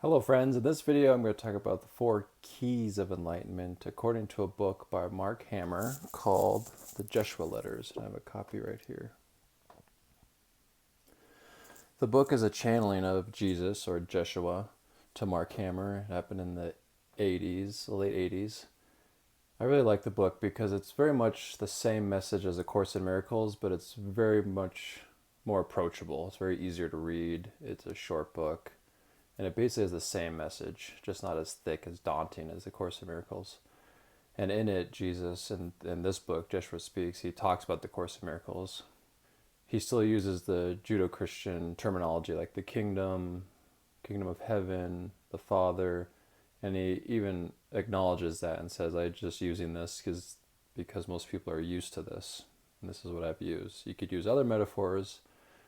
Hello friends, in this video I'm going to talk about the 4 keys of enlightenment according to a book by Mark Hammer called The Jeshua Letters. I have a copy right here. The book is a channeling of Jesus, or Jeshua, to Mark Hammer. It happened in the late 80s. I really like the book because it's very much the same message as A Course in Miracles, but it's very much more approachable. It's very easier to read. It's a short book. And it basically has the same message, just not as thick, as daunting as A Course in Miracles. And in it, Jesus, in this book, Jeshua Speaks, he talks about the Course in Miracles. He still uses the Judeo-Christian terminology like the kingdom of heaven, the Father, and he even acknowledges that and says, I'm just using this because most people are used to this, and this is what I've used. You could use other metaphors,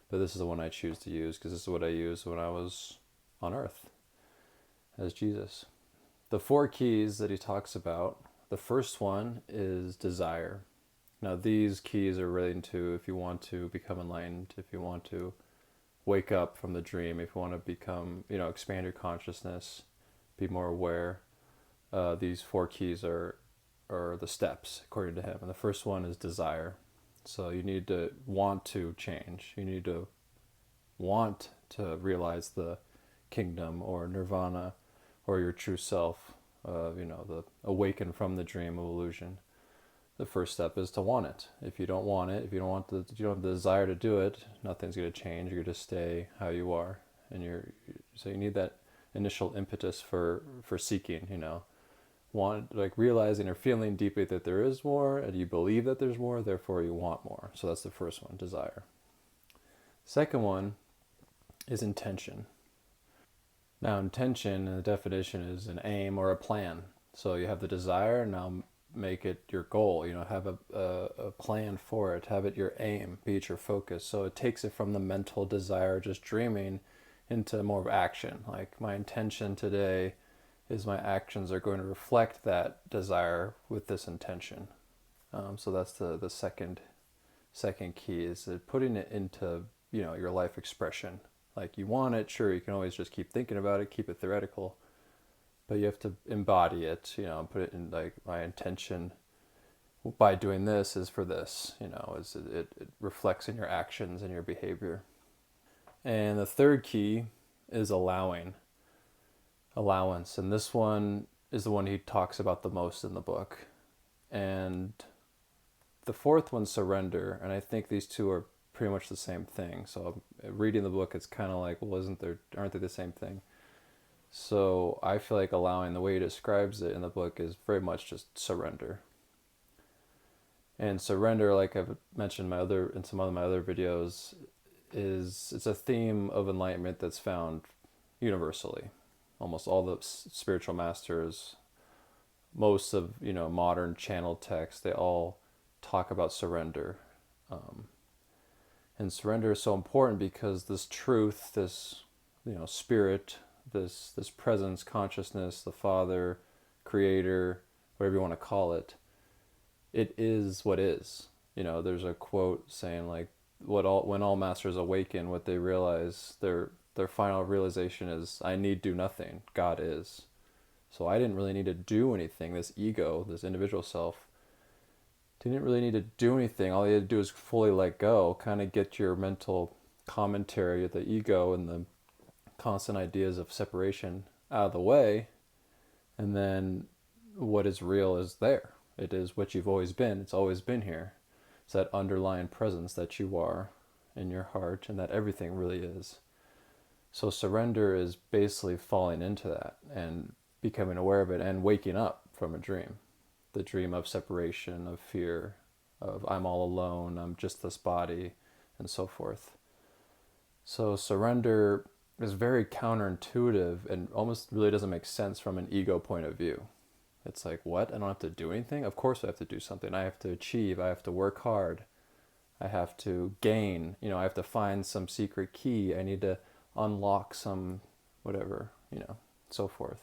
but this is the one I choose to use because this is what I used when I was on earth as Jesus. The 4 keys that he talks about, the first one is desire. Now these keys are relating to if you want to become enlightened, if you want to wake up from the dream, if you want to become, expand your consciousness, be more aware. These 4 keys are the steps according to him. And the first one is desire. So you need to want to change. You need to want to realize the kingdom or nirvana or your true self, the awaken from the dream of illusion. The first step is to want it. If you don't want it, if you don't have the desire to do it, nothing's going to change. You're going to stay how you are, and so you need that initial impetus for seeking. Realizing or feeling deeply that there is more, and you believe that there's more. Therefore, you want more. So that's the first one, desire. Second one is intention. Now, intention, in the definition, is an aim or a plan. So you have the desire, now make it your goal. Have a plan for it. Have it your aim, be it your focus. So it takes it from the mental desire, just dreaming, into more of action. Like, my intention today is my actions are going to reflect that desire with this intention. So that's the second key, is putting it into your life expression. Like, you want it, sure, you can always just keep thinking about it, keep it theoretical, but you have to embody it, put it in, like, my intention by doing this is for this, it reflects in your actions and your behavior. And the third key is allowance. And this one is the one he talks about the most in the book. And the fourth one's surrender, and I think these two are pretty much the same thing. So reading the book, it's kind of like, well, aren't they the same thing? So I feel like allowing, the way he describes it in the book, is very much just surrender. And surrender, like I've mentioned in some of my other videos, it's a theme of enlightenment that's found universally. Almost all the spiritual masters, most of modern channel texts, they all talk about surrender. And surrender is so important because this truth, this spirit, this presence, consciousness, the Father, Creator, whatever you want to call it, it is what is. There's a quote saying, like, when all masters awaken, what they realize, their final realization is, I need do nothing, God is. So I didn't really need to do anything. This ego, this individual self, didn't really need to do anything. All you had to do is fully let go, kind of get your mental commentary, the ego and the constant ideas of separation out of the way, and then what is real is there. It is what you've always been. It's always been here. It's that underlying presence that you are in your heart, and that everything really is. So surrender is basically falling into that and becoming aware of it and waking up from a dream. The dream of separation, of fear, of I'm all alone, I'm just this body, and so forth. So surrender is very counterintuitive and almost really doesn't make sense from an ego point of view. It's like, what? I don't have to do anything? Of course I have to do something. I have to achieve. I have to work hard. I have to gain. I have to find some secret key. I need to unlock some whatever, so forth.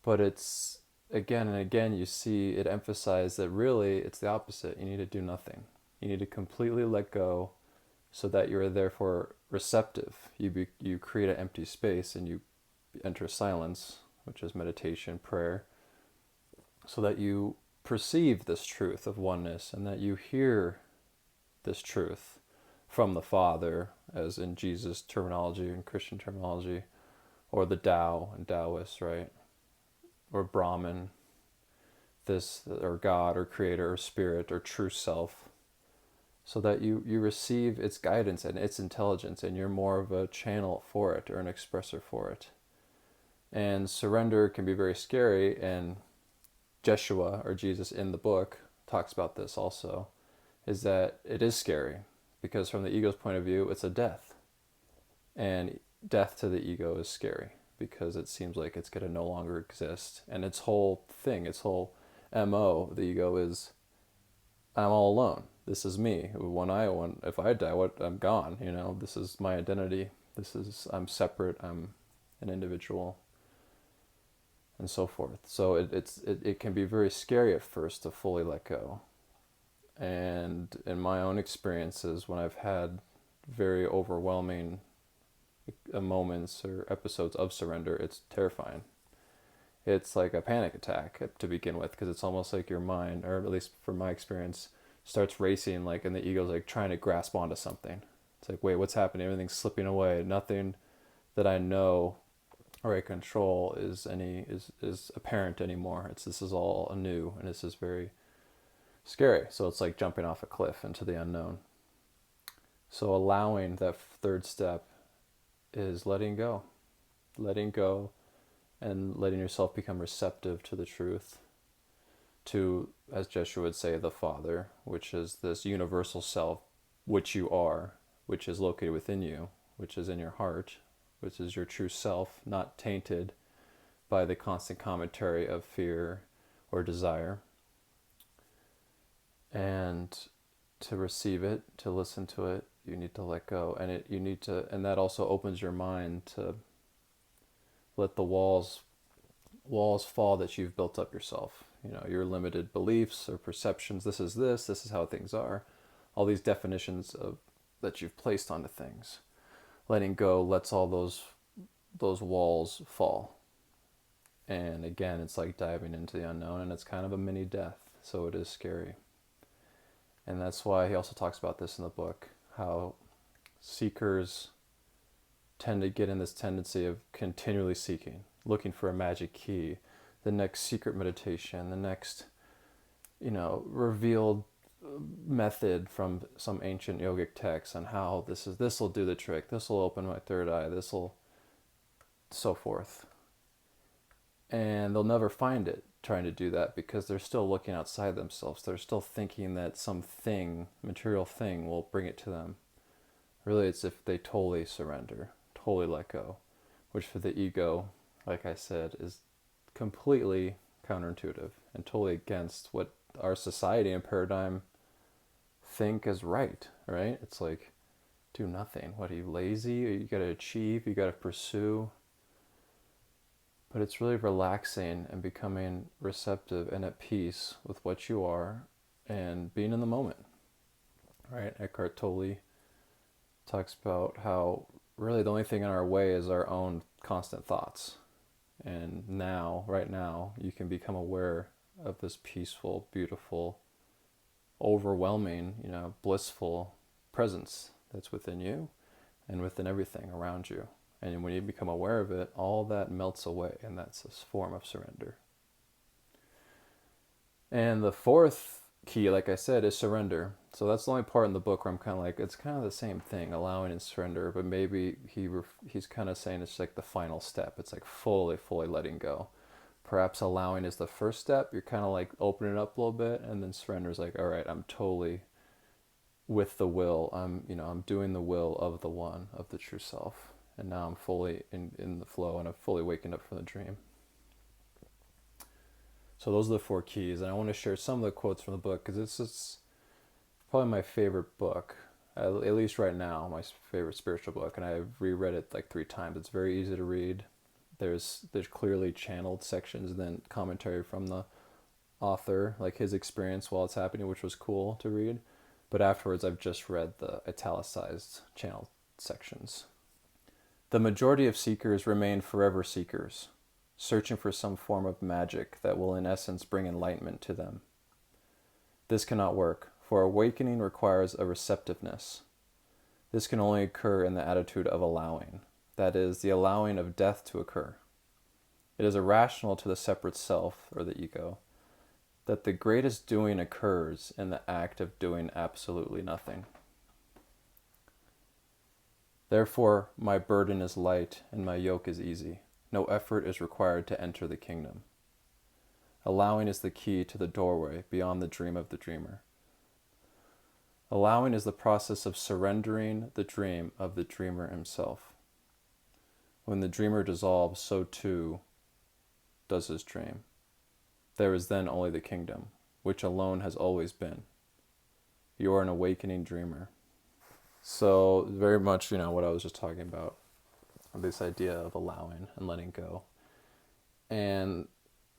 But it's, again and again, you see it emphasized that really it's the opposite. You need to do nothing. You need to completely let go so that you're therefore receptive. You create an empty space and you enter silence, which is meditation, prayer, so that you perceive this truth of oneness and that you hear this truth from the Father, as in Jesus terminology and Christian terminology, or the Tao and Taoists, right? Or Brahman, this, or God, or Creator, or Spirit, or True Self, so that you receive its guidance and its intelligence, and you're more of a channel for it, or an expressor for it. And surrender can be very scary, and Jeshua, or Jesus in the book, talks about this also, is that it is scary, because from the ego's point of view, it's a death. And death to the ego is scary, because it seems like it's going to no longer exist. And its whole thing, its whole MO, the ego, is, I'm all alone. This is me. If I die, I'm gone. This is my identity. I'm separate. I'm an individual, and so forth. So it can be very scary at first to fully let go. And in my own experiences, when I've had very overwhelming moments or episodes of surrender, it's terrifying. It's like a panic attack to begin with, because it's almost like your mind, or at least from my experience, starts racing, like, and the ego's like trying to grasp onto something. It's like, wait, what's happening? Everything's slipping away. Nothing that I know or I control is apparent anymore. This is all anew, and this is very scary. So it's like jumping off a cliff into the unknown. So allowing that third step is letting go, and letting yourself become receptive to the truth, to, as Jeshua would say, the Father, which is this universal self, which you are, which is located within you, which is in your heart, which is your true self, not tainted by the constant commentary of fear or desire. And to receive it, to listen to it, you need to let go, and that also opens your mind to let the walls fall that you've built up yourself. Your limited beliefs or perceptions. This is how things are. All these definitions that you've placed onto things. Letting go lets all those walls fall. And again, it's like diving into the unknown, and it's kind of a mini death. So it is scary. And that's why he also talks about this in the book, how seekers tend to get in this tendency of continually seeking, looking for a magic key, the next secret meditation, the next, revealed method from some ancient yogic text on how this will do the trick, this will open my third eye, this will, so forth. And they'll never find it trying to do that, because they're still looking outside themselves. They're still thinking that some material thing will bring it to them. Really, it's if they totally surrender, totally let go, which for the ego, like I said, is completely counterintuitive and totally against what our society and paradigm think is right? It's like, do nothing. What, are you lazy? You got to achieve, you got to pursue. But it's really relaxing and becoming receptive and at peace with what you are and being in the moment, right? Eckhart Tolle talks about how really the only thing in our way is our own constant thoughts. And right now, you can become aware of this peaceful, beautiful, overwhelming, blissful presence that's within you and within everything around you. And when you become aware of it, all that melts away, and that's this form of surrender. And the fourth key, like I said, is surrender. So that's the only part in the book where I'm kind of like, it's kind of the same thing, allowing and surrender, but maybe he's kind of saying it's like the final step. It's like fully letting go. Perhaps allowing is the first step. You're kind of like opening it up a little bit, and then surrender is like, all right, I'm totally with the will. I'm doing the will of the one, of the true self. And now I'm fully in the flow, and I'm fully waking up from the dream. So those are the 4 keys. And I want to share some of the quotes from the book, because this is probably my favorite book, at least right now, my favorite spiritual book. And I've reread it like 3 times. It's very easy to read. There's clearly channeled sections, and then commentary from the author, like his experience while it's happening, which was cool to read. But afterwards, I've just read the italicized channeled sections. The majority of seekers remain forever seekers, searching for some form of magic that will in essence bring enlightenment to them. This cannot work, for awakening requires a receptiveness. This can only occur in the attitude of allowing, that is, the allowing of death to occur. It is irrational to the separate self, or the ego, that the greatest doing occurs in the act of doing absolutely nothing. Therefore, my burden is light and my yoke is easy. No effort is required to enter the kingdom. Allowing is the key to the doorway beyond the dream of the dreamer. Allowing is the process of surrendering the dream of the dreamer himself. When the dreamer dissolves, so too does his dream. There is then only the kingdom, which alone has always been. You are an awakening dreamer. So very much, what I was just talking about, this idea of allowing and letting go. And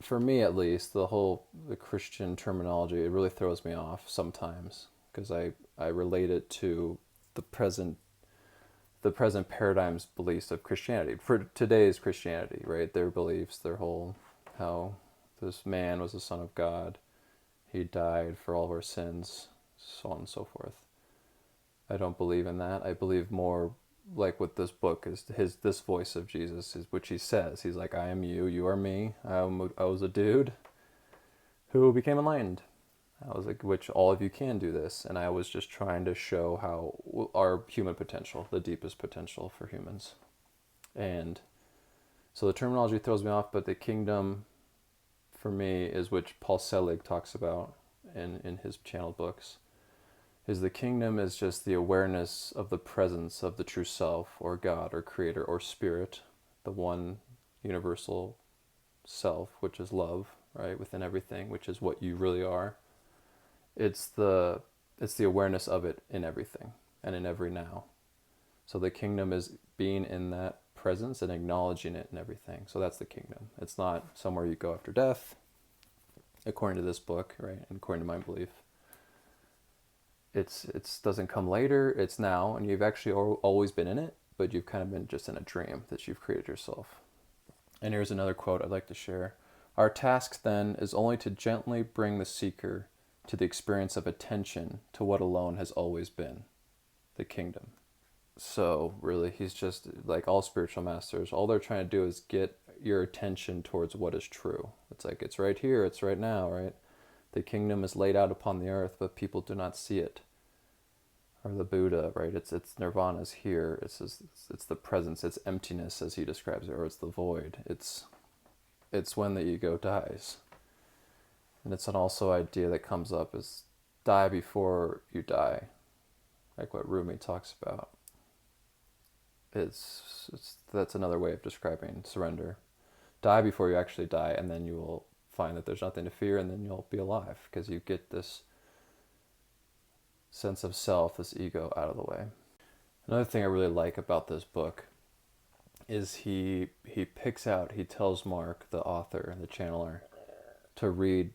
for me, at least, the Christian terminology, it really throws me off sometimes, because I relate it to the present paradigm's beliefs of Christianity. For today's Christianity, right? Their beliefs, how this man was the Son of God, he died for all of our sins, so on and so forth. I don't believe in that. I believe more like what this book is, this voice of Jesus, is which he says. He's like, I am you, you are me. I was a dude who became enlightened. I was like, which all of you can do this. And I was just trying to show how our human potential, the deepest potential for humans. And so the terminology throws me off, but the kingdom for me is, which Paul Selig talks about in his channeled books, is the kingdom is just the awareness of the presence of the true self, or God, or creator, or spirit, the one universal self, which is love, right, within everything, which is what you really are. It's the awareness of it in everything and in every now. So the kingdom is being in that presence and acknowledging it in everything. So that's the kingdom. It's not somewhere you go after death, according to this book, right, and according to my belief. It doesn't come later, it's now, and you've actually always been in it, but you've kind of been just in a dream that you've created yourself. And here's another quote I'd like to share. Our task then is only to gently bring the seeker to the experience of attention to what alone has always been, the kingdom. So really, he's just like all spiritual masters, all they're trying to do is get your attention towards what is true. It's like, it's right here, it's right now, right? The kingdom is laid out upon the earth, but people do not see it. Or the Buddha, right? It's nirvana's here. It's the presence. It's emptiness, as he describes it, or it's the void. It's when the ego dies. And it's an also idea that comes up is die before you die, like what Rumi talks about. That's another way of describing surrender. Die before you actually die, and then you will find that there's nothing to fear, and then you'll be alive, because you get this sense of self, this ego, out of the way. Another thing I really like about this book is he tells Mark, the author, the channeler, to read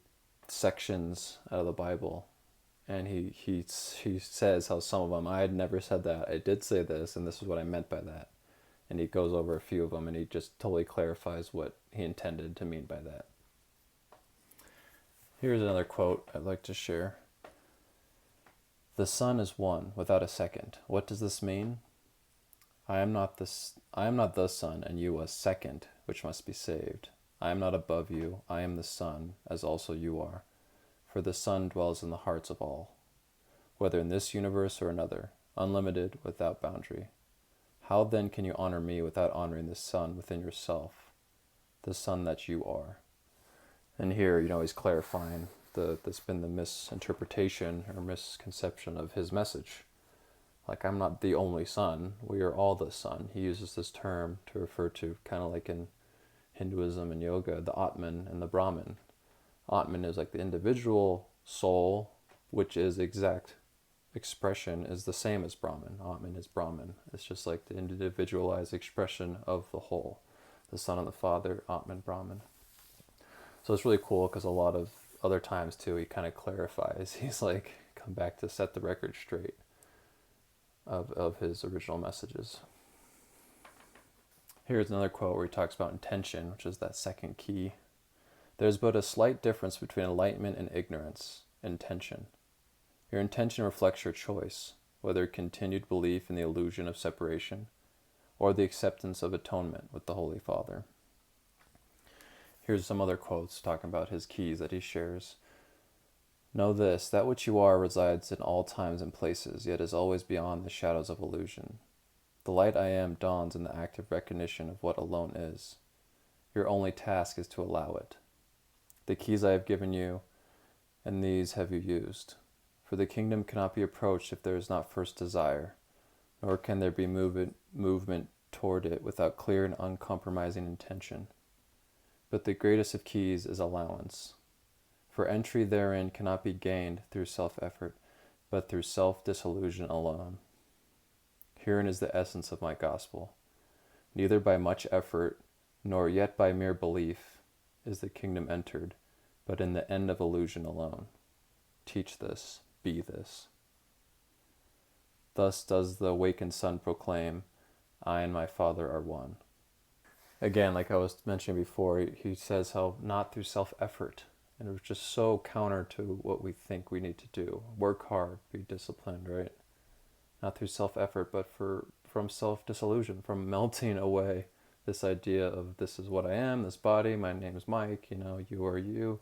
sections out of the Bible, and he says how some of them, I had never said that, I did say this, and this is what I meant by that. And he goes over a few of them, and he just totally clarifies what he intended to mean by that. Here's another quote I'd like to share. The Son is one, without a second. What does this mean? I am not the Son, and you a second, which must be saved. I am not above you, I am the Son, as also you are. For the Son dwells in the hearts of all, whether in this universe or another, unlimited, without boundary. How then can you honor me without honoring the Son within yourself, the Son that you are? And here, he's clarifying that's been the misinterpretation or misconception of his message. Like, I'm not the only Son, we are all the Son. He uses this term to refer to, kind of like in Hinduism and yoga, the Atman and the Brahman. Atman is like the individual soul, which is exact expression is the same as Brahman. Atman is Brahman. It's just like the individualized expression of the whole. The Son and the Father, Atman, Brahman. So it's really cool because a lot of other times too, he kind of clarifies. He's like, come back to set the record straight of his original messages. Here's another quote where he talks about intention, which is that second key. There's but a slight difference between enlightenment and ignorance, intention. Your intention reflects your choice, whether continued belief in the illusion of separation or the acceptance of atonement with the Holy Father. Here's some other quotes talking about his keys that he shares. Know this, that which you are resides in all times and places, yet is always beyond the shadows of illusion. The light I am dawns in the active recognition of what alone is. Your only task is to allow it. The keys I have given you, and these have you used. For the kingdom cannot be approached if there is not first desire, nor can there be movement toward it without clear and uncompromising intention. But the greatest of keys is allowance. For entry therein cannot be gained through self-effort, but through self-disillusion alone. Herein is the essence of my gospel. Neither by much effort, nor yet by mere belief, is the kingdom entered, but in the end of illusion alone. Teach this, be this. Thus does the awakened Son proclaim, I and my Father are one. Again, like I was mentioning before, he says how not through self-effort, and it was just so counter to what we think we need to do. Work hard, be disciplined, right? Not through self-effort, but from self-disillusion, from melting away this idea of this is what I am, this body, my name is Mike, you are you.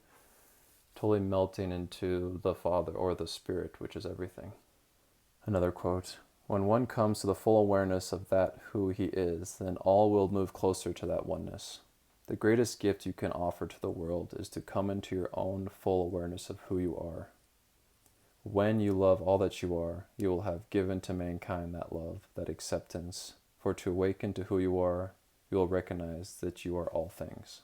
Totally melting into the Father or the Spirit, which is everything. Another quote, when one comes to the full awareness of that who he is, then all will move closer to that oneness. The greatest gift you can offer to the world is to come into your own full awareness of who you are. When you love all that you are, you will have given to mankind that love, that acceptance. For to awaken to who you are, you will recognize that you are all things.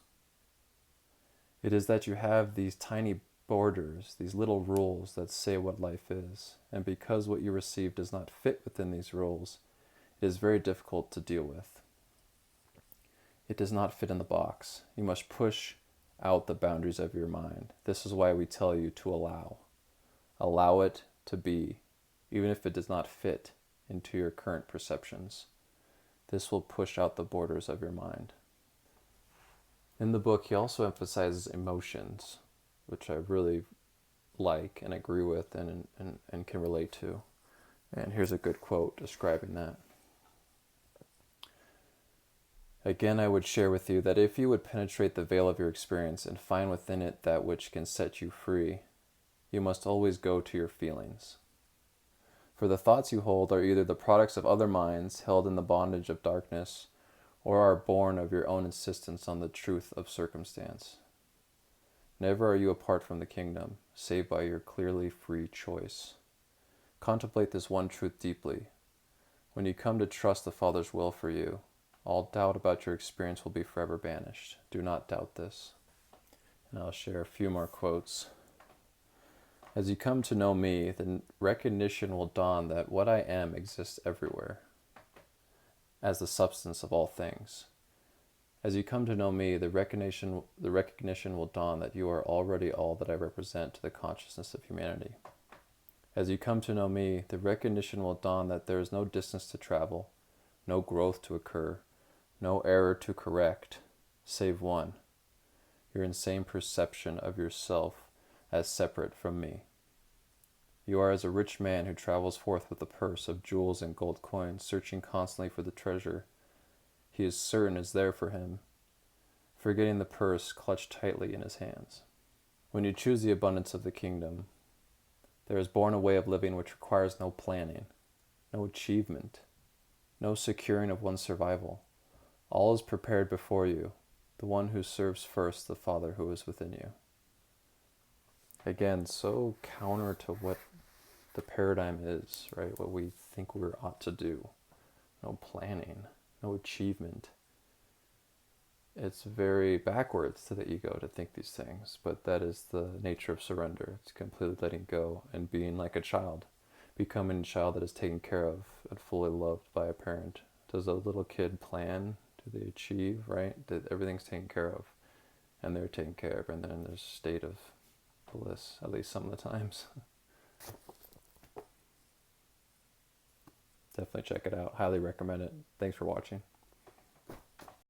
It is that you have these tiny borders, these little rules that say what life is, and because what you receive does not fit within these rules, it is very difficult to deal with. It does not fit in the box. You must push out the boundaries of your mind. This is why we tell you to allow. Allow it to be, even if it does not fit into your current perceptions. This will push out the borders of your mind. In the book, he also emphasizes emotions, which I really like and agree with and can relate to. And here's a good quote describing that. Again, I would share with you that if you would penetrate the veil of your experience and find within it that which can set you free, you must always go to your feelings. For the thoughts you hold are either the products of other minds held in the bondage of darkness, or are born of your own insistence on the truth of circumstance. Never are you apart from the kingdom, save by your clearly free choice. Contemplate this one truth deeply. When you come to trust the Father's will for you, all doubt about your experience will be forever banished. Do not doubt this. And I'll share a few more quotes. As you come to know me, the recognition will dawn that what I am exists everywhere, as the substance of all things. As you come to know me, the recognition will dawn that you are already all that I represent to the consciousness of humanity. As you come to know me, the recognition will dawn that there is no distance to travel, no growth to occur, no error to correct, save one, your insane perception of yourself as separate from me. You are as a rich man who travels forth with a purse of jewels and gold coins, searching constantly for the treasure he is certain is there for him, forgetting the purse clutched tightly in his hands. When you choose the abundance of the kingdom, there is born a way of living which requires no planning, no achievement, no securing of one's survival. All is prepared before you, the one who serves first the Father who is within you. Again, so counter to what the paradigm is, right? What we think we ought to do. No planning, no achievement. It's very backwards to the ego to think these things, but that is the nature of surrender. It's completely letting go and being like a child, becoming a child that is taken care of and fully loved by a parent. Does a little kid plan? Do they achieve, right? That everything's taken care of, and they're taken care of, and then there's a state of bliss, at least some of the times. Definitely check it out. Highly recommend it. Thanks for watching.